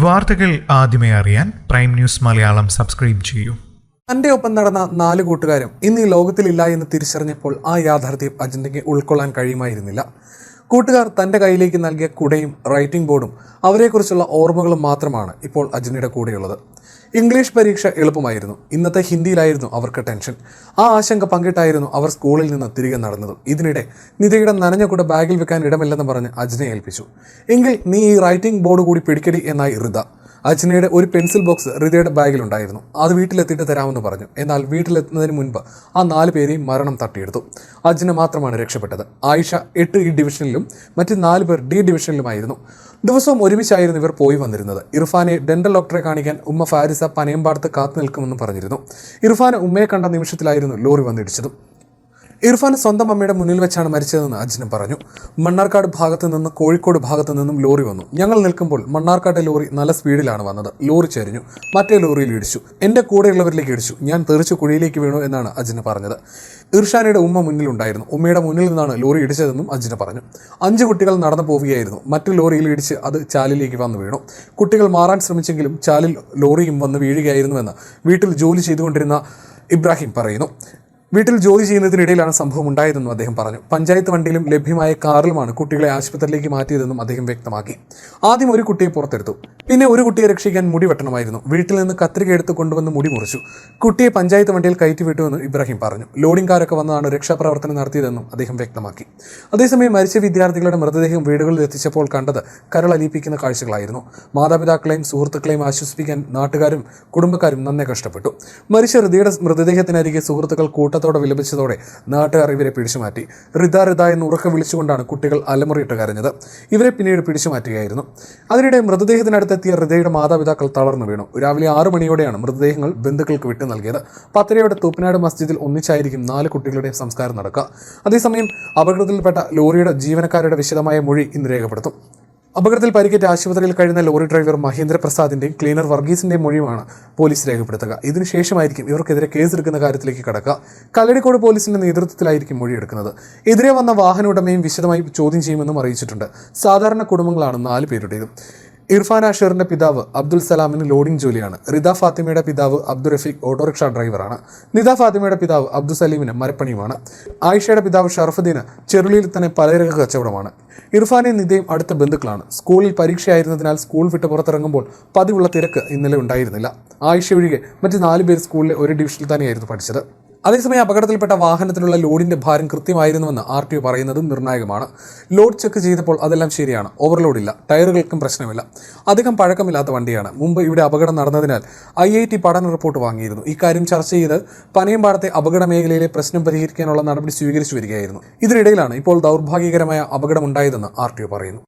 വാർത്തകൾ ആദ്യമേ അറിയാൻ പ്രൈം ന്യൂസ് മലയാളം സബ്സ്ക്രൈബ് ചെയ്യൂ. തന്റെ ഒപ്പം നടന്ന 4 കൂട്ടുകാരും ഇന്ന് ഈ ലോകത്തിലില്ല എന്ന് തിരിച്ചറിഞ്ഞപ്പോൾ ആ യാഥാർത്ഥ്യം അജിന്റയ്ക്ക് ഉൾക്കൊള്ളാൻ കഴിയുമായിരുന്നില്ല. കൂട്ടുകാർ തന്റെ കയ്യിലേക്ക് നൽകിയ കുടയും റൈറ്റിംഗ് ബോർഡും അവരെക്കുറിച്ചുള്ള ഓർമ്മകളും മാത്രമാണ് ഇപ്പോൾ അജിനയുടെ കൂടെയുള്ളത്. ഇംഗ്ലീഷ് പരീക്ഷ എളുപ്പമായിരുന്നു. ഇന്നത്തെ ഹിന്ദിയിലായിരുന്നു അവർക്ക് ടെൻഷൻ. ആ ആശങ്ക പങ്കിട്ടായിരുന്നു അവർ സ്കൂളിൽ നിന്ന് തിരികെ നടന്നത്. ഇതിനിടെ നിതയുടെ നനഞ്ഞ കൂടെ ബാഗിൽ വെക്കാൻ ഇടമില്ലെന്ന് പറഞ്ഞ് അജിനെ ഏൽപ്പിച്ചു. എങ്കിൽ നീ ഈ റൈറ്റിംഗ് ബോർഡ് കൂടി പിടിക്കടി എന്നായി റിത. അജ്നയുടെ ഒരു പെൻസിൽ ബോക്സ് റിതയുടെ ബാഗിലുണ്ടായിരുന്നു. അത് വീട്ടിലെത്തിയിട്ട് തരാമെന്ന് പറഞ്ഞു. എന്നാൽ വീട്ടിലെത്തുന്നതിന് മുൻപ് ആ 4 പേരെയും മരണം തട്ടിയെടുത്തു. അജ്ന മാത്രമാണ് രക്ഷപ്പെട്ടത്. ആയിഷ 8 E ഡിവിഷനിലും മറ്റ് 4 പേർ D ഡിവിഷനിലുമായിരുന്നു. ദിവസവും ഒരുമിച്ചായിരുന്നു ഇവർ പോയി വന്നിരുന്നത്. ഇർഫാനെ ഡെന്റൽ ഡോക്ടറെ കാണിക്കാൻ ഉമ്മ ഫാരിസ പനയമ്പാടത്ത് കാത്തു നിൽക്കുമെന്നും പറഞ്ഞിരുന്നു. ഇർഫാന് ഉമ്മയെ കണ്ട നിമിഷത്തിലായിരുന്നു ലോറി വന്നിടിച്ചതും. ഇർഫാൻ സ്വന്തം അമ്മയുടെ മുന്നിൽ വെച്ചാണ് മരിച്ചതെന്ന് അജ്ന പറഞ്ഞു. മണ്ണാർക്കാട് ഭാഗത്തു നിന്ന് കോഴിക്കോട് ഭാഗത്തു നിന്നും ലോറി വന്നു. ഞങ്ങൾ നിൽക്കുമ്പോൾ മണ്ണാർക്കാട്ടെ ലോറി നല്ല സ്പീഡിലാണ് വന്നത്. ലോറി ചെരിഞ്ഞു, മറ്റേ ലോറിയിൽ ഇടിച്ചു. എൻ്റെ കൂടെയുള്ളവരിലേക്ക് ഇടിച്ചു. ഞാൻ തെറിച്ച് കുഴിയിലേക്ക് വീണു എന്നാണ് അജ്ന പറഞ്ഞത്. ഇർഷാനയുടെ ഉമ്മ മുന്നിലുണ്ടായിരുന്നു. ഉമ്മയുടെ മുന്നിൽ നിന്നാണ് ലോറി ഇടിച്ചതെന്നും അജ്ന പറഞ്ഞു. 5 കുട്ടികൾ നടന്നു പോവുകയായിരുന്നു. മറ്റു ലോറിയിൽ ഇടിച്ച് അത് ചാലിലേക്ക് വന്നു വീണു. കുട്ടികൾ മാറാൻ ശ്രമിച്ചെങ്കിലും ചാലിൽ ലോറിയും വന്ന് വീഴുകയായിരുന്നുവെന്ന് വീട്ടിൽ ജോലി ചെയ്തുകൊണ്ടിരുന്ന ഇബ്രാഹിം പറയുന്നു. വീട്ടിൽ ജോലി ചെയ്യുന്നതിനിടയിലാണ് സംഭവം ഉണ്ടായതെന്നും അദ്ദേഹം പറഞ്ഞു. പഞ്ചായത്ത് വണ്ടിയിലും ലഭ്യമായ കാറിലുമാണ് കുട്ടികളെ ആശുപത്രിയിലേക്ക് മാറ്റിയതെന്നും അദ്ദേഹം വ്യക്തമാക്കി. ആദ്യം ഒരു കുട്ടിയെ പുറത്തെടുത്തു. പിന്നെ ഒരു കുട്ടിയെ രക്ഷിക്കാൻ മുടി വെട്ടണമായിരുന്നു. വീട്ടിൽ നിന്ന് കത്രിക എടുത്ത് കൊണ്ടുവന്ന് മുടി മുറിച്ചു. കുട്ടിയെ പഞ്ചായത്ത് വണ്ടിയിൽ കയറ്റിവിട്ടുവെന്ന് ഇബ്രാഹിം പറഞ്ഞു. ലോഡിംഗ് കാരൊക്കെ വന്നാണ് രക്ഷാപ്രവർത്തനം നടത്തിയതെന്നും അദ്ദേഹം വ്യക്തമാക്കി. അതേസമയം മരിച്ച വിദ്യാർത്ഥികളുടെ മൃതദേഹം വീടുകളിൽ എത്തിച്ചപ്പോൾ കണ്ടത് കരളലിയിപ്പിക്കുന്ന കാഴ്ചകളായിരുന്നു. മാതാപിതാക്കളെയും സുഹൃത്തുക്കളെയും ആശ്വസിപ്പിക്കാൻ നാട്ടുകാരും കുടുംബക്കാരും നന്നെ കഷ്ടപ്പെട്ടു. മരിച്ച റിതയുടെ മൃതദേഹത്തിനരികെ സുഹൃത്തുക്കൾ കൂട്ടത്തോടെ വിലപിച്ചതോടെ നാട്ടുകാർ ഇവരെ പിടിച്ചുമാറ്റി. റിത റിത എന്ന് ഉറക്കെ വിളിച്ചുകൊണ്ടാണ് കുട്ടികൾ അലമുറിയിട്ട് കരഞ്ഞത്. ഇവരെ പിന്നീട് പിടിച്ചുമാറ്റുകയായിരുന്നു. അതിനിടെ മൃതദേഹത്തിനടുത്തെത്തിയ റിതയുടെ മാതാപിതാക്കൾ തളർന്നു വീണു. രാവിലെ 6 മണിയോടെയാണ് മൃതദേഹങ്ങൾ ബന്ധുക്കൾക്ക് വിട്ടു നൽകിയത്. 10:30 തൂപ്പനാട് മസ്ജിദിൽ ഒന്നിച്ചായിരിക്കും 4 കുട്ടികളുടെ സംസ്കാരം നടക്കുക. അതേസമയം അപകടത്തിൽപ്പെട്ട ലോറിയുടെ ജീവനക്കാരുടെ വിശദമായ മൊഴി ഇന്ന് രേഖപ്പെടുത്തും. അപകടത്തിൽ പരിക്കേറ്റ് ആശുപത്രിയിൽ കഴിയുന്ന ലോറി ഡ്രൈവർ മഹേന്ദ്ര പ്രസാദിന്റെയും ക്ലീനർ വർഗീസിന്റെയും മൊഴിയുമാണ് പോലീസ് രേഖപ്പെടുത്തുക. ഇതിനുശേഷമായിരിക്കും ഇവർക്കെതിരെ കേസെടുക്കുന്ന കാര്യത്തിലേക്ക് കടക്കുക. കല്ലടിക്കോട് പോലീസിന്റെ നേതൃത്വത്തിലായിരിക്കും മൊഴിയെടുക്കുന്നത്. എതിരെ വന്ന വാഹന ഉടമയും വിശദമായി ചോദ്യം ചെയ്യുമെന്നും അറിയിച്ചിട്ടുണ്ട്. സാധാരണ കുടുംബങ്ങളാണ് 4 പേരുടേതും. ഇർഫാൻ അഷറിന്റെ പിതാവ് അബ്ദുൽ സലാമിന് ലോഡിംഗ് ജോലിയാണ്. റിത ഫാത്തിമയുടെ പിതാവ് അബ്ദുൾ റഫീഖ് ഓട്ടോറിക്ഷ ഡ്രൈവറാണ്. നിത ഫാത്തിമയുടെ പിതാവ് അബ്ദുൽ സലീമിന് മരപ്പണിയുമാണ്. ആയിഷയുടെ പിതാവ് ഷറഫുദ്ദീന് ചെറുളിയിൽ തന്നെ പലചരക്ക് കച്ചവടമാണ്. ഇർഫാനെയും നിതയും അടുത്ത ബന്ധുക്കളാണ്. സ്കൂളിൽ പരീക്ഷയായിരുന്നതിനാൽ സ്കൂൾ വിട്ട് പുറത്തിറങ്ങുമ്പോൾ പതിവുള്ള തിരക്ക് ഇന്നലെ ഉണ്ടായിരുന്നില്ല. ആയിഷ ഒഴികെ മറ്റ് 4 പേർ സ്കൂളിലെ ഒരു ഡിവിഷനിൽ തന്നെയായിരുന്നു പഠിച്ചത്. അതേസമയം അപകടത്തിൽപ്പെട്ട വാഹനത്തിലുള്ള ലോഡിന്റെ ഭാരം കൃത്യമായിരുന്നുവെന്ന് RTO പറയുന്നത് നിർണായകമാണ്. ലോഡ് ചെക്ക് ചെയ്തപ്പോൾ അതെല്ലാം ശരിയാണ്. ഓവർലോഡില്ല, ടയറുകൾക്കും പ്രശ്നമില്ല. അധികം പഴക്കമില്ലാത്ത വണ്ടിയാണ്. മുമ്പ് ഇവിടെ അപകടം നടന്നതിനാൽ IIT പഠന റിപ്പോർട്ട് വാങ്ങിയിരുന്നു. ഇക്കാര്യം ചർച്ച ചെയ്ത് പനയമ്പാടത്തെ അപകട മേഖലയിലെ പ്രശ്നം പരിഹരിക്കാനുള്ള നടപടി സ്വീകരിച്ചു വരികയായിരുന്നു. ഇതിനിടയിലാണ് ഇപ്പോൾ ദൗർഭാഗ്യകരമായ അപകടമുണ്ടായതെന്ന് RTO പറയുന്നു.